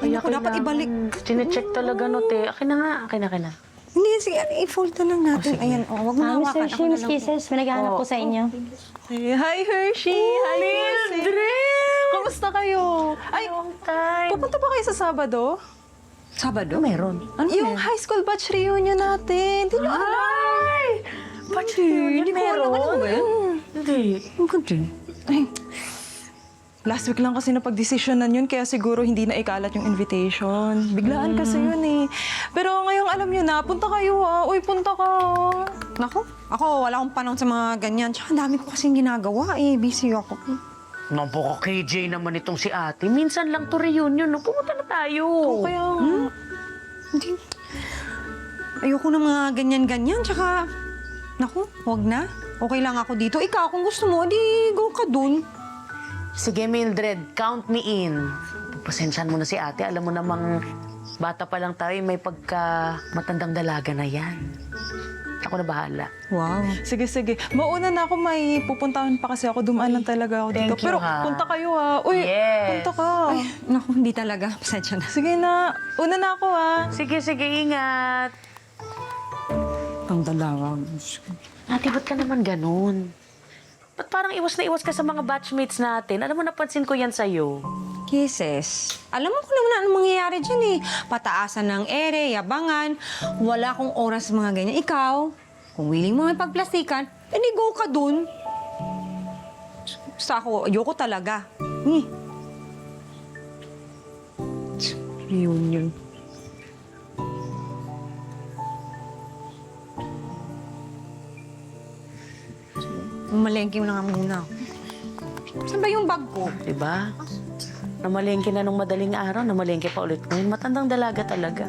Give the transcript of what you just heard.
Hindi ko dapat ibalik. Chinecheck talaga, no, te. Akin na nga. Akin na. Hindi, sige, i-fold na lang natin. Ayan, wag mo hawakan. Mr. Hershey, Miss Kisses, may naghahanap po sa inyo. Hi, Hershey! Hi, Mildred! Kamusta kayo? Ay, Long time. pupunta ba kayo sa Sabado? Sabado? Meron. Ano yung high school batch reunion natin. Hindi nyo alam. Ay! Batch reunion Hindi ko alam. Ano ba yan? Hindi. Ang ganda. Ay. Last week lang kasi napag-desisyonan yun, kaya siguro hindi na ikalat yung invitation. Biglaan kasi yun eh. Pero ngayong alam nyo na, punta kayo ah. Uy, punta ka. Naku, ako wala akong panahon sa mga ganyan. Tsaka dami ko kasing ginagawa eh. Busy ako. Napaka KJ naman itong si ate. Minsan lang to reunion, no? Pumunta na tayo. Kaya, hindi. Ayoko na mga ganyan-ganyan. Tsaka, naku, wag na. Okay lang ako dito. Ikaw, kung gusto mo, di go ka dun. Sige, Mildred, count me in. Pasensyahan mo na si ate. Alam mo namang bata pa lang tayo, may pagka matandang dalaga na yan. Ako na bahala. Wow. Sige, sige. Mauna na ako, may pupuntahan pa kasi ako. Dumaan lang talaga ako dito. Thank you, Pero ha? punta kayo ha. Uy, Yes. punta ka. Ay, naku, hindi talaga. Pasensya na. Sige na. Una na ako ha. Sige, ingat. Ang dalawa. Ate, ba't ka naman ganun? Ba't parang iwas na iwas ka sa mga batchmates natin? Alam mo, napansin ko yan sa'yo. Kisses. Alam mo kung naman anong mangyayari dyan eh. Pataasan ng ere, yabangan. Wala akong oras sa mga ganyan. Ikaw, kung willing mo may pagplastikan, edi go ka dun. Basta ako, ayoko talaga. Reunion. Malengke mo na nga muna. Saan ba yung bag ko? Diba? Namalengke na nung madaling araw, namalengke pa ulit ngayon. Matandang dalaga talaga.